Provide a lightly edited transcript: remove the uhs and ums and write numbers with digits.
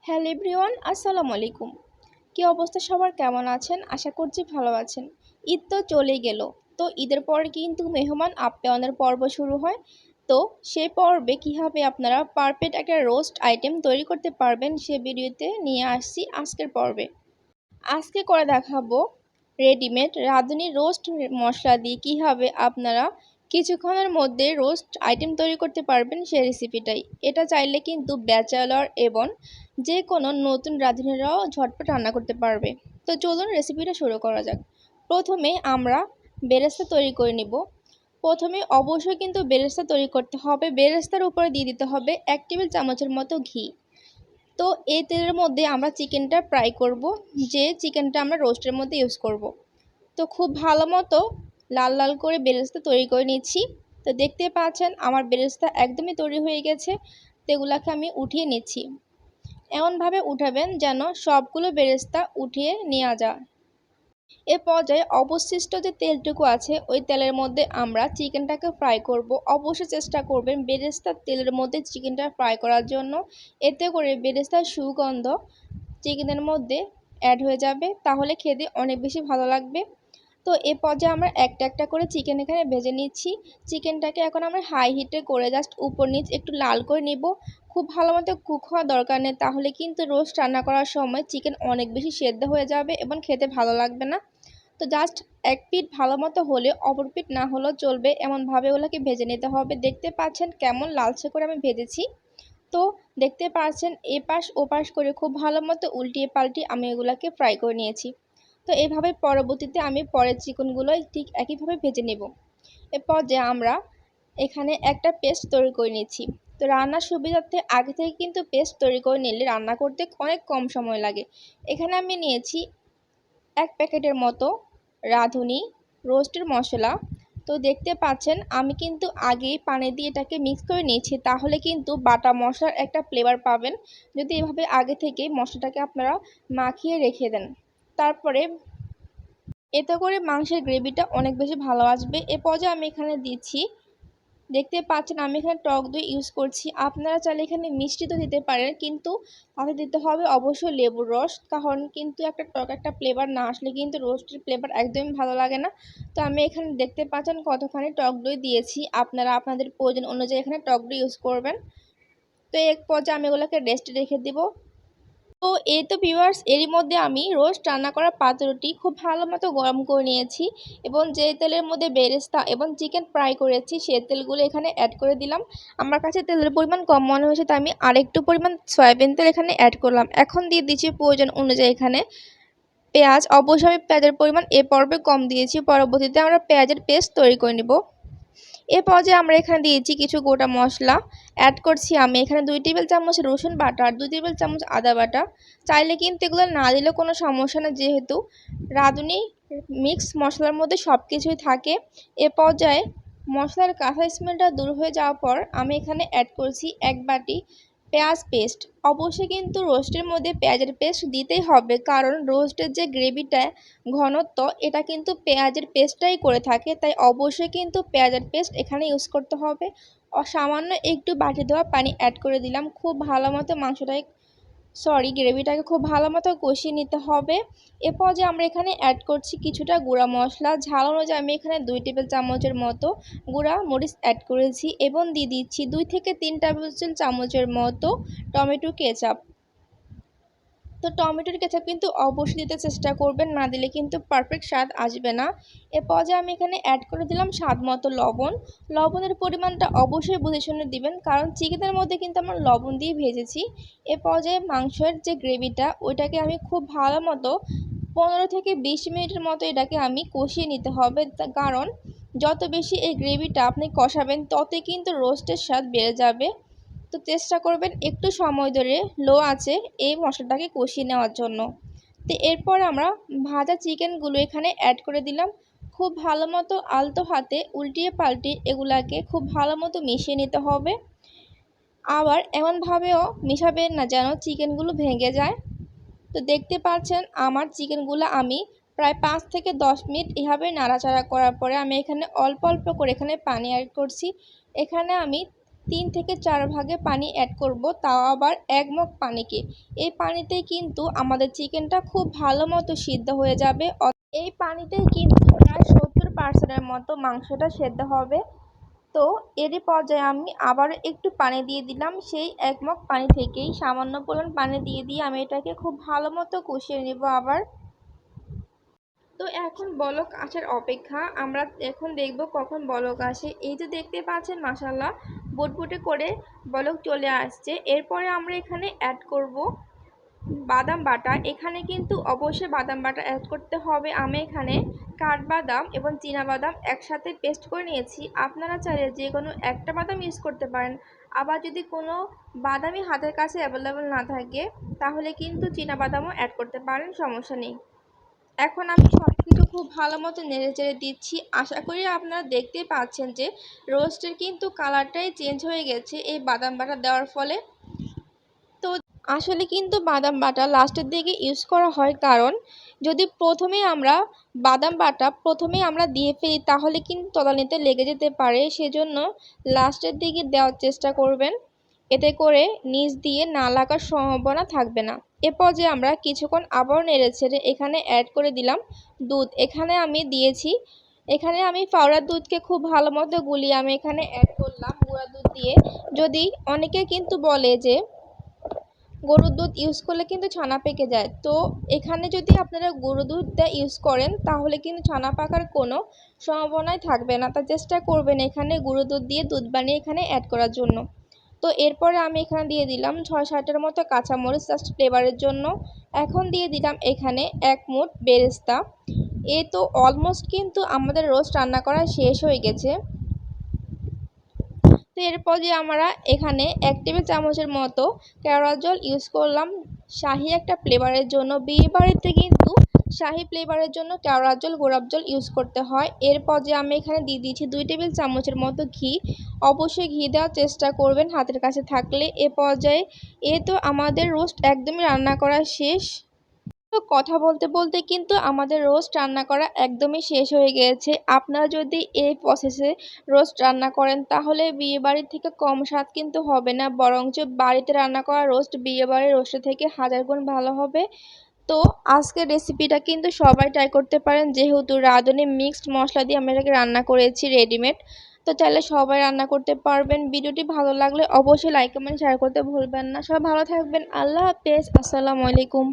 Hello everyone, আসসালামু আলাইকুম। কি অবস্থা সবার, কেমন আছেন? আশা করছি ভালো আছেন। ঈদ তো চলেই গেল। তো ঈদের পরে কিন্তু মেহমান আপ্যায়নের পর্ব শুরু হয়। তো সেই পর্বে কীভাবে আপনারা পারফেক্ট একটা রোস্ট আইটেম তৈরি করতে পারবেন সে ভিডিওতে নিয়ে আসছি আজকের পর্বে। আজকে করে দেখাবো রেডিমেড রাঁধুনি রোস্ট মশলা দিয়ে কীভাবে আপনারা কিছুক্ষণের মধ্যে রোস্ট আইটেম তৈরি করতে পারবেন সেই রেসিপিটাই। এটা চাইলে কিন্তু ব্যাচেলর এবং যে কোনো নতুন রাঁধুনিরাও ঝটপট রান্না করতে পারবে। তো চলুন রেসিপিটা শুরু করা যাক। প্রথমে আমরা বেরেস্তা তৈরি করে নিব। প্রথমে অবশ্যই কিন্তু বেরেস্তা তৈরি করতে হবে। বেরেস্তার উপরে দিয়ে দিতে হবে 1 টেবিল চামচের মতো ঘি। তো এই তেলের মধ্যে আমরা চিকেনটা ফ্রাই করব, যে চিকেনটা আমরা রোস্টের মধ্যে ইউজ করব। তো খুব ভালো মতো লাল লাল করে বেরেস্তা তৈরি করে নিচ্ছি। তো দেখতে পাচ্ছেন আমার বেরেস্তা একদমই তৈরি হয়ে গেছে। তো এগুলাকে আমি উঠিয়ে নিচ্ছি। এমনভাবে উঠাবেন যেন সবগুলো বেরেস্তা উঠিয়ে নেওয়া যায়। এ পর্যায়ে অবশিষ্ট যে তেলটুকু আছে ওই তেলের মধ্যে আমরা চিকেনটাকে ফ্রাই করব। অবশ্যই চেষ্টা করবেন বেরেস্তার তেলের মধ্যে চিকেনটা ফ্রাই করার জন্য। এতে করে বেরেস্তার সুগন্ধ চিকেনের মধ্যে অ্যাড হয়ে যাবে, তাহলে খেতে অনেক বেশি ভালো লাগবে। তো এ পর্যায়ে আমরা একটা একটা করে চিকেন এখানে ভেজে নিচ্ছি। চিকেনটাকে এখন আমরা হাই হিটে করে জাস্ট উপর নিচ একটু লাল করে নিব। খুব ভালো মতো কুক হওয়ার দরকার নেই, তাহলে কিন্তু রোস্ট রান্না করার সময় চিকেন অনেক বেশি সেদ্ধ হয়ে যাবে এবং খেতে ভালো লাগবে না। তো জাস্ট এক পিঠ ভালো মতো হলে অপর পিঠ না হলেও চলবে, এমনভাবে ওগুলোকে ভেজে নিতে হবে। দেখতে পাচ্ছেন কেমন লালচে করে আমি ভেজেছি। তো দেখতে পাচ্ছেন এপাশ ওপাশ করে খুব ভালো মতো উল্টিয়ে পাল্টিয়ে আমি এগুলোকে ফ্রাই করে নিয়েছি। তো এইভাবে পরবর্তীতে আমি পরের চিকেনগুলো ঠিক একইভাবে ভেজে নেব। এরপর যে আমরা এখানে একটা পেস্ট তৈরি করে নিচ্ছি। তো রান্নার সুবিধার্থে আগে থেকে কিন্তু পেস্ট তৈরি করে নিলে রান্না করতে অনেক কম সময় লাগে। এখানে আমি নিয়েছি 1 প্যাকেটের মতো রাঁধুনি রোস্টের মশলা। তো দেখতে পাচ্ছেন আমি কিন্তু আগেই পানি দিয়ে এটাকে মিক্স করে নিয়েছি, তাহলে কিন্তু বাটা মশলার একটা ফ্লেভার পাবেন যদি এভাবে আগে থেকে মশলাটাকে আপনারা মাখিয়ে রেখে দেন। তারপরে এতে করে মাংসের গ্রেভিটা অনেক বেশি ভালো আসবে। এ পর্যায়ে আমি এখানে দিচ্ছি, দেখতে পাচ্ছেন আমি এখানে টক দই ইউজ করছি। আপনারা চাইলে এখানে মিষ্টি তো দিতে পারেন, কিন্তু তাতে দিতে হবে অবশ্যই লেবুর রস, কারণ কিন্তু একটা টক একটা ফ্লেভার না আসলে কিন্তু রোস্টের ফ্লেভার একদমই ভালো লাগে না। তো আমি এখানে দেখতে পাচ্ছেন কতখানি টক দই দিয়েছি। আপনারা আপনাদের প্রয়োজন অনুযায়ী এখানে টক দই ইউজ করবেন। তো এক পর্যায়ে আমি এগুলোকে রেস্টে রেখে দিব। তো এই তো ভিউয়ার্স, এরই মধ্যে আমি রোস্ট রান্না করা পাত্রটি খুব ভালো মতো গরম করে নিয়েছি এবং যে তেলের মধ্যে বেরেস্তা এবং চিকেন ফ্রাই করেছি সেই তেলগুলো এখানে অ্যাড করে দিলাম। আমার কাছে তেলের পরিমাণ কম মনে হয়েছে, তাই আমি আরেকটু পরিমাণ সয়াবিন তেল এখানে অ্যাড করলাম। এখন দিয়ে দিচ্ছি প্রয়োজন অনুযায়ী এখানে পেঁয়াজ। অবশ্যই আমি পেঁয়াজের পরিমাণ এ পর্বে কম দিয়েছি, পরবর্তীতে আমরা পেঁয়াজের পেস্ট তৈরি করে নেব। এ পর্যায়ে আমরা এখানে দিয়েছি কিছু গোটা মশলা অ্যাড করছি। আমি এখানে 2 টেবিল চামচ রসুন বাটা আর 2 টেবিল চামচ আদা বাটা। চাইলে কিন্তু এগুলো না দিলেও কোনো সমস্যা না, যেহেতু রাঁধুনি মিক্স মশলার মধ্যে সব কিছুই থাকে। এ পর্যায়ে মশলার কাঁচা স্মেলটা দূর হয়ে যাওয়ার পর আমি এখানে অ্যাড করছি 1 বাটি পেঁয়াজ পেস্ট। অবশ্যই কিন্তু রোস্টের মধ্যে পেঁয়াজের পেস্ট দিতেই হবে, কারণ রোস্টের যে গ্রেভিটা ঘনত্ব এটা কিন্তু পেঁয়াজের পেস্টটাই করে থাকে, তাই অবশ্যই কিন্তু পেঁয়াজের পেস্ট এখানে ইউজ করতে হবে। সামান্য একটু বাটি ধোয়া পানি অ্যাড করে দিলাম। খুব ভালো মতো গ্রেভিটাকে খুব ভালো মতো কষিয়ে নিতে হবে। এরপর যে আমরা এখানে অ্যাড করছি কিছুটা গুঁড়া মশলা। ঝাল অনুযায়ী আমি এখানে 2 টেবিল চামচের মতো গুঁড়া মরিচ অ্যাড করেছি এবং দিয়ে দিচ্ছি 2 থেকে 3 টেবিল চামচের মতো টমেটো কেচাপ। তো টমেটোর কেচাপ কিন্তু অবশ্যই দিতে চেষ্টা করবেন, না দিলে কিন্তু পারফেক্ট স্বাদ আসবে না। এ পর্যায়ে আমি এখানে অ্যাড করে দিলাম স্বাদ মতো লবণ। লবণের পরিমাণটা অবশ্যই বুঝে শুনে দিবেন, কারণ চিকেনের মধ্যে কিন্তু আমরা লবণ দিয়ে ভেজেছি। এ পর্যায়ে মাংসের যে গ্রেভিটা ওইটাকে আমি খুব ভালো মতো 15 থেকে 20 মিনিটের মতো এটাকে আমি কষিয়ে নিতে হবে, কারণ যত বেশি এই গ্রেভিটা আপনি কষাবেন ততই কিন্তু রোস্টের স্বাদ বেড়ে যাবে। তো চেষ্টা করবেন একটু সময় ধরে লো আঁচে এই মশলাটাকে কষিয়ে নেওয়ার জন্য। তো এরপর আমরা ভাজা চিকেনগুলো এখানে অ্যাড করে দিলাম। খুব ভালো মতো আলতো হাতে উল্টিয়ে পাল্টিয়ে এগুলাকে খুব ভালো মতো মিশিয়ে নিতে হবে। আবার এমনভাবেও মিশাবেন না যেন চিকেনগুলো ভেঙে যায়। তো দেখতে পাচ্ছেন আমার চিকেনগুলো আমি প্রায় 5 থেকে 10 মিনিট এভাবে নাড়াচাড়া করার পরে আমি এখানে অল্প অল্প করে এখানে পানি অ্যাড করছি। এখানে আমি 3 থেকে 4 ভাগে পানি অ্যাড করব, তাও আবার 1 মগ পানিকে। এই পানিতেই কিন্তু আমাদের চিকেনটা খুব ভালো মতো সিদ্ধ হয়ে যাবে। এই পানিতেই কিন্তু প্রায় 70% মতো মাংসটা সেদ্ধ হবে। তো এরই পর্যায়ে আমি আবার একটু পানি দিয়ে দিলাম। সেই 1 মগ পানি থেকেই সামান্য পরিমাণ পানি দিয়ে আমি এটাকে খুব ভালো মতো কষিয়ে নেব আবার। তো এখন বলক আসার অপেক্ষা। আমরা এখন দেখব কখন বলক আসে। এই যে দেখতে পাচ্ছেন মাশাআল্লাহ বুটবুটে করে বলক চলে আসছে। এরপরে আমরা এখানে অ্যাড করব বাদাম বাটা। এখানে কিন্তু অবশ্যই বাদাম বাটা অ্যাড করতে হবে। আমি এখানে কাঠবাদাম এবং চীনাবাদাম একসাথে পেস্ট করে নিয়েছি। আপনারা চাইলে যে কোনো একটা বাদাম ইউজ করতে পারেন। আবার যদি কোনো বাদামই হাতের কাছে অ্যাভেলেবল না থাকে তাহলে কিন্তু চীনাবাদামও অ্যাড করতে পারেন, সমস্যা নেই। এখন আমি সব কিছু খুব ভালো মতো নেড়েচেড়ে দিচ্ছি। আশা করি আপনারা দেখতেই পাচ্ছেন যে রোস্টের কিন্তু কালারটাই চেঞ্জ হয়ে গেছে এই বাদাম বাটা দেওয়ার ফলে। তো আসলে কিন্তু বাদাম বাটা লাস্টের দিকে ইউজ করা হয়, কারণ যদি প্রথমেই আমরা দিয়ে ফেলি তাহলে কিন্তু তলানিতে লেগে যেতে পারে। সেজন্য লাস্টের দিকে দেওয়ার চেষ্টা করবেন, এতে করে নিচ দিয়ে না লাগার সম্ভাবনা থাকবে না। এরপর যে আমরা কিছুক্ষণ আবার নেড়েচেড়ে এখানে অ্যাড করে দিলাম দুধ। এখানে আমি পাউডার দুধকে খুব ভালো মতো গুলিয়ে আমি এখানে অ্যাড করলাম গুঁড়া দুধ দিয়ে। যদি অনেকে কিন্তু বলে যে গরুর দুধ ইউজ করলে কিন্তু ছানা পেকে যায়, তো এখানে যদি আপনারা গরুর দুধটা ইউজ করেন তাহলে কিন্তু ছানা পাকার কোনো সম্ভাবনাই থাকবে না। তা চেষ্টা করবেন এখানে গরুর দুধ দিয়ে দুধ বানিয়ে এখানে অ্যাড করার জন্য। তো এরপরে আমি এখানে দিয়ে দিলাম 6-7টার মতো কাঁচামরিচ জাস্ট ফ্লেভারের জন্য। এখন দিয়ে দিলাম এখানে 1 মুঠ বেরেস্তা। এই তো অলমোস্ট কিন্তু আমাদের রোস্ট রান্না করা শেষ হয়ে গেছে। তো এরপর যে আমরা এখানে 1 টেবিল চামচের মতো কেওড়া জল ইউজ করলাম শাহি একটা ফ্লেভারের জন্য। বিয়ে বাড়িতে কিন্তু শাহি ফ্লেভারের জন্য কেওড়া জল গোলাপ জল ইউজ করতে হয়। এরপর যে আমি এখানে দিয়ে দিয়েছি 2 টেবিল চামচের মতো ঘি। অবশ্যই ঘি দেওয়ার চেষ্টা করবেন হাতের কাছে থাকলে। এ পর্যায়ে তো আমাদের রোস্ট একদমই রান্না করা শেষ। তো কথা বলতে বলতে কিন্তু আমাদের রোস্ট রান্না করা একদমই শেষ হয়ে গিয়েছে। আপনারা যদি এই প্রসেসে রোস্ট রান্না করেন তাহলে বিয়েবাড়ির থেকে কম স্বাদ কিন্তু হবে না, বরঞ্চ বাড়িতে রান্না করা রোস্ট বিয়েবাড়ির রোস্টের থেকে 1000 গুণ ভালো হবে। তো আজকের রেসিপিটা কিন্তু সবাই ট্রাই করতে পারেন, যেহেতু রাঁধুনি মিক্সড মশলা দিয়ে আমরা এটাকে রান্না করেছি রেডিমেড। তো চাইলে সবাই রান্না করতে পারবেন। ভিডিওটি ভালো লাগলে অবশ্যই লাইক কমেন্ট শেয়ার করতে ভুলবেন না। সবাই ভালো থাকবেন। আল্লাহ হাফেজ। আসসালামু আলাইকুম।